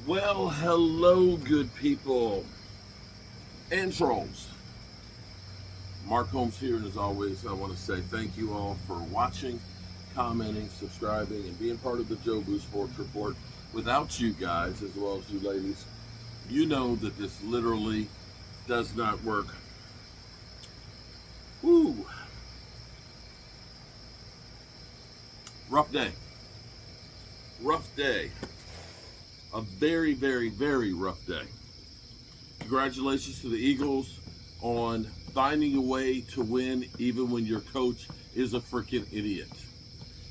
Well, hello, good people and trolls. Mark Holmes here, and as always, I want to say thank you all for watching, commenting, subscribing, and being part of the Joe Boo Sports Report. Without you guys, as well as you ladies, you know that this literally does not work. Woo! Rough day. Rough day. A very, very, very rough day. Congratulations to the Eagles on finding a way to win even when your coach is a freaking idiot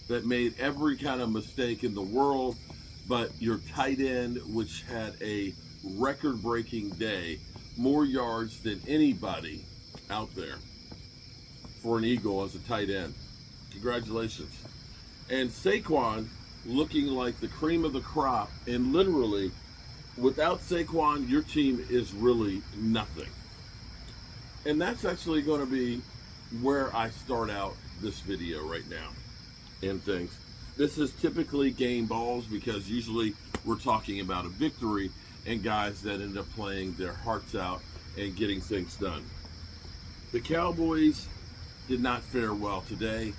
that made every kind of mistake in the world. But your tight end, which had a record-breaking day, more yards than anybody out there for an Eagle as a tight end. Congratulations. And Saquon looking like the cream of the crop, and literally without Saquon, your team is really nothing. And that's actually going to be where I start out this video right now and things. This is typically Gameballs because usually we're talking about a victory and guys that end up playing their hearts out and getting things done. The Cowboys did not fare well today.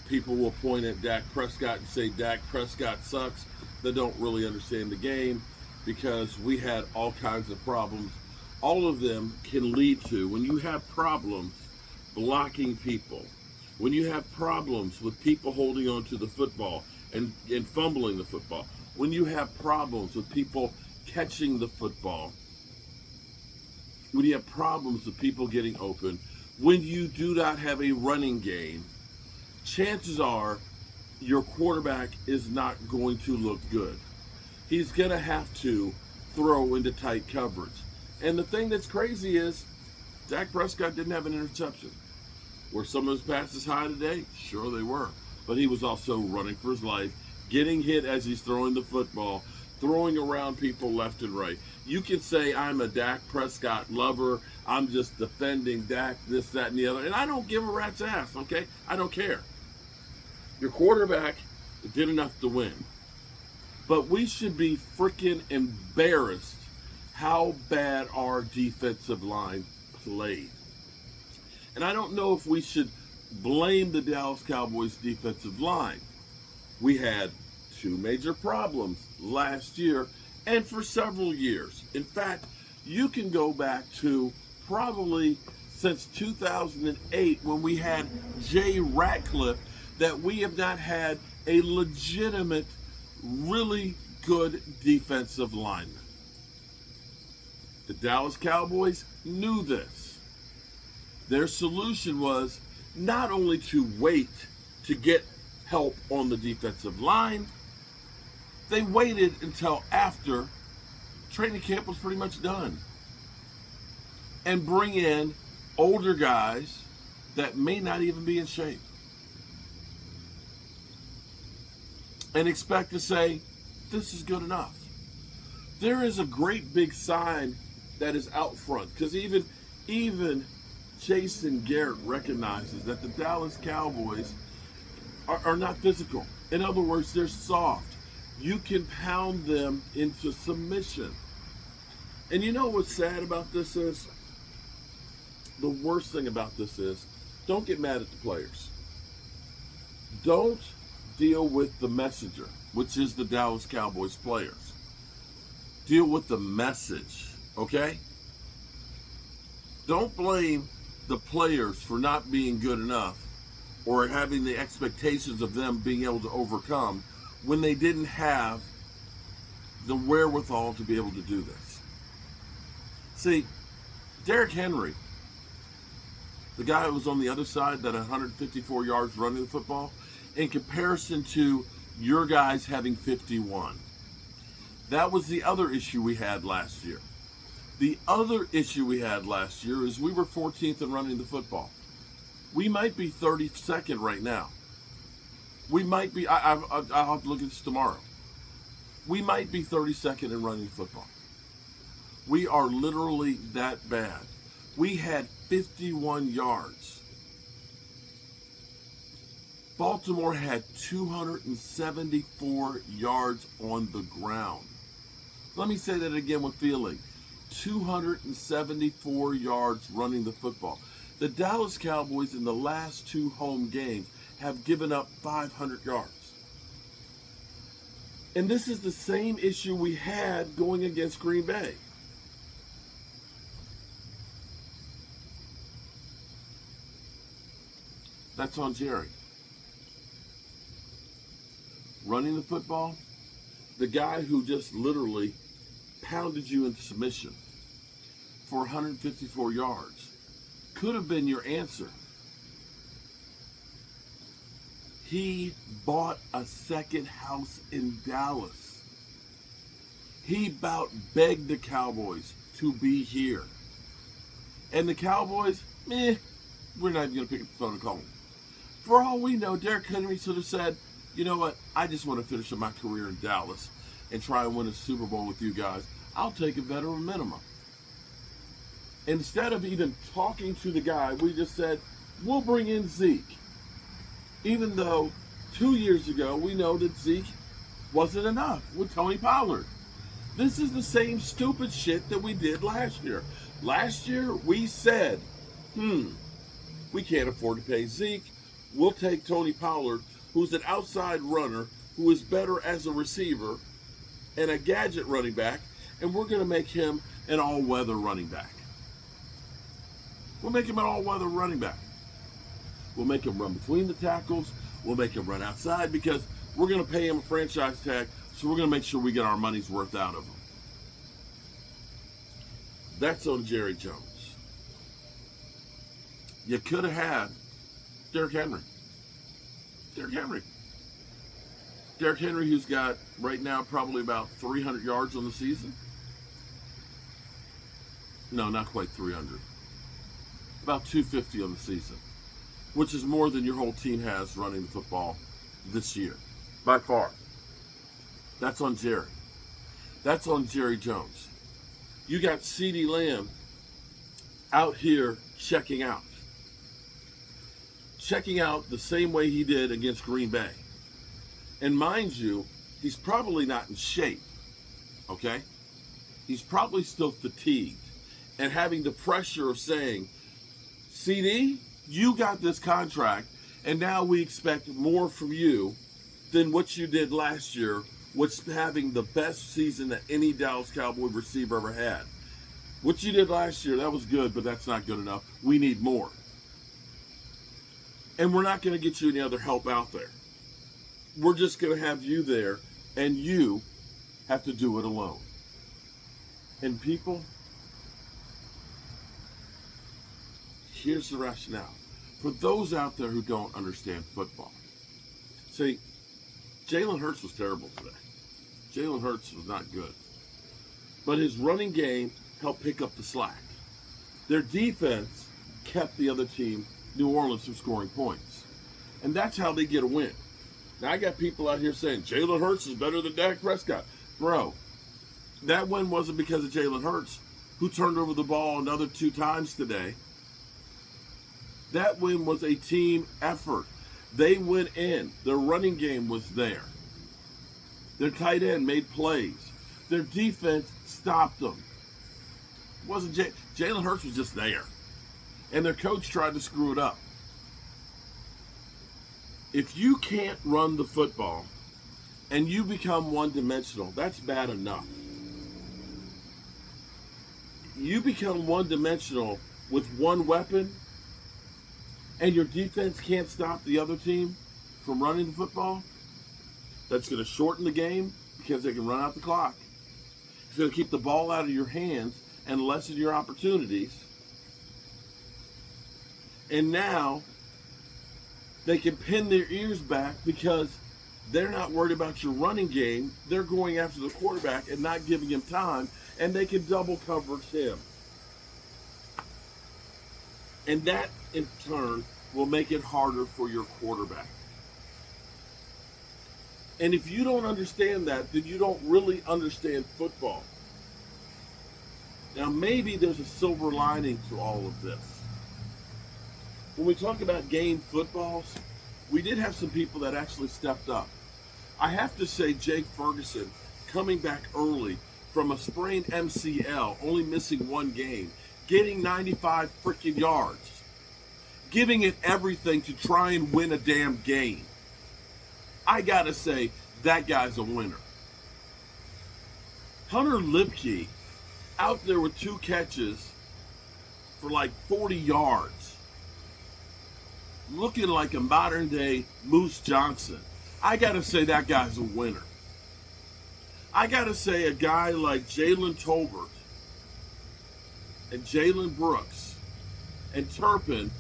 People will point at Dak Prescott and say Dak Prescott sucks. They don't really understand the game because we had all kinds of problems. All of them can lead to, when you have problems blocking people, when you have problems with people holding on to the football and fumbling the football, when you have problems with people catching the football, when you have problems with people getting open, when you do not have a running game, chances are your quarterback is not going to look good. He's going to have to throw into tight coverage. And the thing that's crazy is Dak Prescott didn't have an interception. Were some of his passes high today? Sure they were. But he was also running for his life, getting hit as he's throwing the football, throwing around people left and right. You can say I'm a Dak Prescott lover. I'm just defending Dak, this, that, and the other. And I don't give a rat's ass, okay? I don't care. Your quarterback did enough to win. But we should be freaking embarrassed how bad our defensive line played. And I don't know if we should blame the Dallas Cowboys defensive line. We had two major problems last year and for several years. In fact, you can go back to probably since 2008 when we had Jay Ratcliffe that we have not had a legitimate, really good defensive lineman. The Dallas Cowboys knew this. Their solution was not only to wait to get help on the defensive line, they waited until after training camp was pretty much done and bring in older guys that may not even be in shape and expect to say, this is good enough. There is a great big sign that is out front because even Jason Garrett recognizes that the Dallas Cowboys are not physical. In other words, they're soft. You can pound them into submission. And you know what's sad about this is? The worst thing about this is, don't get mad at the players. Don't deal with the messenger, which is the Dallas Cowboys players. Deal with the message, okay? Don't blame the players for not being good enough or having the expectations of them being able to overcome when they didn't have the wherewithal to be able to do this. See, Derrick Henry, the guy who was on the other side that 154 yards running the football, in comparison to your guys having 51. That was the other issue we had last year. The other issue we had last year is we were 14th in running the football. We might be 32nd right now. We might be, I'll have to look at this tomorrow. We might be 32nd in running the football. We are literally that bad. We had 51 yards. Baltimore had 274 yards on the ground. Let me say that again with feeling. 274 yards running the football. The Dallas Cowboys in the last 2 home games have given up 500 yards. And this is the same issue we had going against Green Bay. That's on Jerry. Running the football, the guy who just literally pounded you into submission for 154 yards could have been your answer. He bought a second house in Dallas. He about begged the Cowboys to be here. And the Cowboys, we're not even going to pick up the phone and call them. For all we know, Derrick Henry should have said, you know what, I just want to finish up my career in Dallas and try and win a Super Bowl with you guys. I'll take a veteran minimum. Instead of even talking to the guy, we just said, we'll bring in Zeke. Even though 2 years ago, we know that Zeke wasn't enough with Tony Pollard. This is the same stupid shit that we did last year. Last year, we said, we can't afford to pay Zeke. We'll take Tony Pollard, who's an outside runner, who is better as a receiver and a gadget running back, and we're going to make him an all-weather running back. We'll make him an all-weather running back. We'll make him run between the tackles. We'll make him run outside because we're going to pay him a franchise tag, so we're going to make sure we get our money's worth out of him. That's on Jerry Jones. You could have had Derrick Henry. Derrick Henry, who's got right now probably about 300 yards on the season. No, not quite 300. About 250 on the season, which is more than your whole team has running the football this year, by far. That's on Jerry. That's on Jerry Jones. You got CeeDee Lamb out here checking out the same way he did against Green Bay. And mind you, he's probably not in shape, okay? He's probably still fatigued and having the pressure of saying, CD, you got this contract, and now we expect more from you than what you did last year, which having the best season that any Dallas Cowboy receiver ever had. What you did last year, that was good, but that's not good enough. We need more. And we're not going to get you any other help out there. We're just going to have you there, and you have to do it alone. And people, here's the rationale. For those out there who don't understand football, see, Jalen Hurts was terrible today. Jalen Hurts was not good. But his running game helped pick up the slack. Their defense kept the other team, New Orleans, from scoring points. And that's how they get a win. Now, I got people out here saying, Jalen Hurts is better than Dak Prescott. Bro, that win wasn't because of Jalen Hurts, who turned over the ball another 2 times today. That win was a team effort. They went in. Their running game was there. Their tight end made plays. Their defense stopped them. Wasn't Jalen Hurts was just there. And their coach tried to screw it up. If you can't run the football and you become one-dimensional, that's bad enough. You become one-dimensional with one weapon and your defense can't stop the other team from running the football, that's going to shorten the game because they can run out the clock. It's going to keep the ball out of your hands and lessen your opportunities. And now they can pin their ears back because they're not worried about your running game. They're going after the quarterback and not giving him time, and they can double coverage him. And that, in turn, will make it harder for your quarterback. And if you don't understand that, then you don't really understand football. Now, maybe there's a silver lining to all of this. When we talk about game footballs, we did have some people that actually stepped up. I have to say, Jake Ferguson, coming back early, from a sprained MCL, only missing one game, getting 95 freaking yards, giving it everything to try and win a damn game. I gotta say, that guy's a winner. Hunter Lipke out there with 2 catches for like 40 yards, looking like a modern day Moose Johnson. I gotta say, that guy's a winner. I gotta say, a guy like Jalen Tolbert and Jalen Brooks and Turpin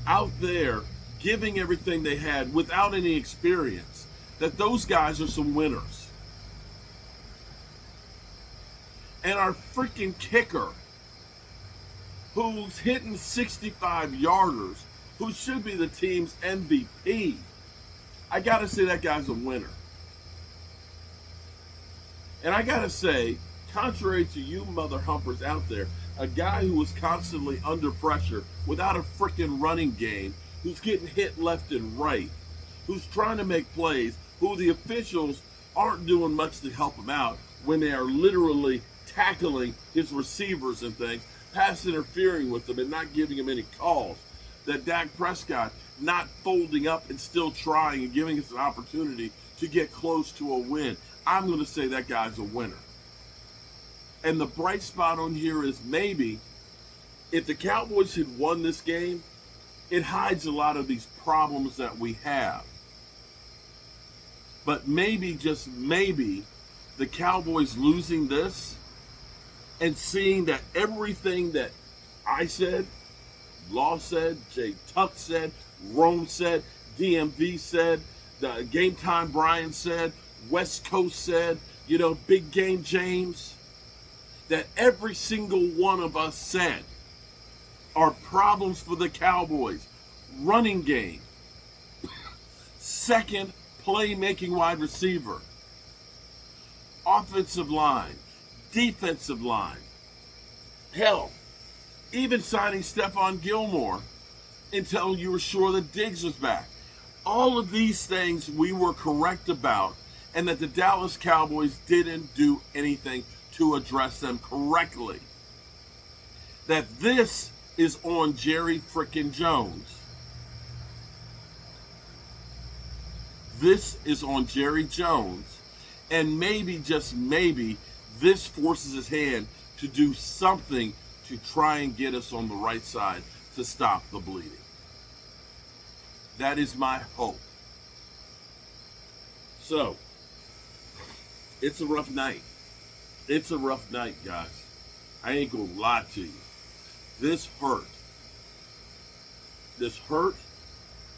out there giving everything they had without any experience, that those guys are some winners. And our freaking kicker, who's hitting 65-yarders, who should be the team's MVP, I gotta say, that guy's a winner. And I gotta say, contrary to you mother humpers out there, a guy who was constantly under pressure without a freaking running game, who's getting hit left and right, who's trying to make plays, who the officials aren't doing much to help him out when they are literally tackling his receivers and things, pass interfering with them and not giving him any calls. That Dak Prescott not folding up and still trying and giving us an opportunity to get close to a win. I'm going to say that guy's a winner. And the bright spot on here is maybe if the Cowboys had won this game, it hides a lot of these problems that we have. But maybe, just maybe, the Cowboys losing this and seeing that everything that I said, Law said, Jay Tuck said, Rome said, DMV said, the Game Time Brian said, West Coast said, Big Game James, that every single one of us said are problems for the Cowboys. Running game, second playmaking wide receiver, offensive line, defensive line, hell, even signing Stephon Gilmore until you were sure that Diggs was back. All of these things we were correct about, and that the Dallas Cowboys didn't do anything to address them correctly. That this is on Jerry frickin' Jones. This is on Jerry Jones, and maybe, just maybe, this forces his hand to do something to try and get us on the right side to stop the bleeding. That is my hope. So, it's a rough night. It's a rough night, guys. I ain't gonna lie to you. This hurt. This hurt,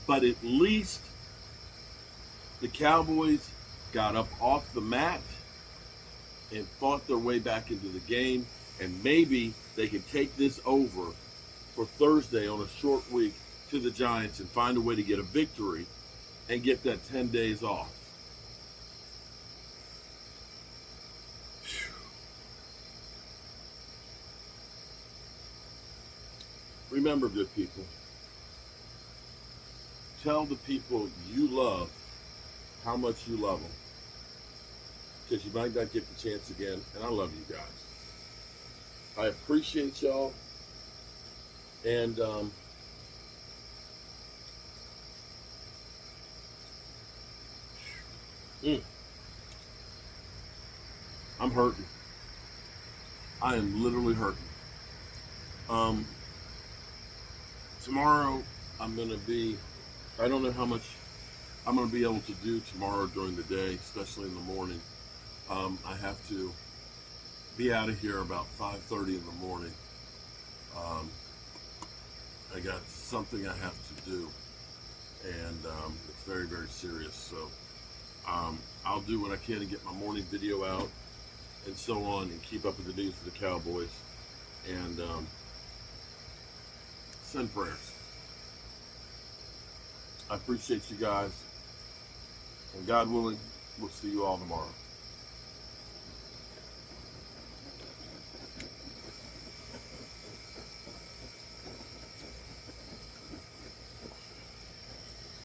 but at least the Cowboys got up off the mat and fought their way back into the game, and maybe they can take this over for Thursday on a short week to the Giants and find a way to get a victory and get that 10 days off. Remember, good people, tell the people you love how much you love them, because you might not get the chance again, and I love you guys. I appreciate y'all, and I'm hurting. I am literally hurting. Tomorrow I'm going to be, I don't know how much I'm going to be able to do tomorrow during the day, especially in the morning. I have to be out of here about 5:30 in the morning. I got something I have to do, and it's very, very serious. So I'll do what I can to get my morning video out and so on, and keep up with the news for the Cowboys, and send prayers. I appreciate you guys, and God willing, we'll see you all tomorrow.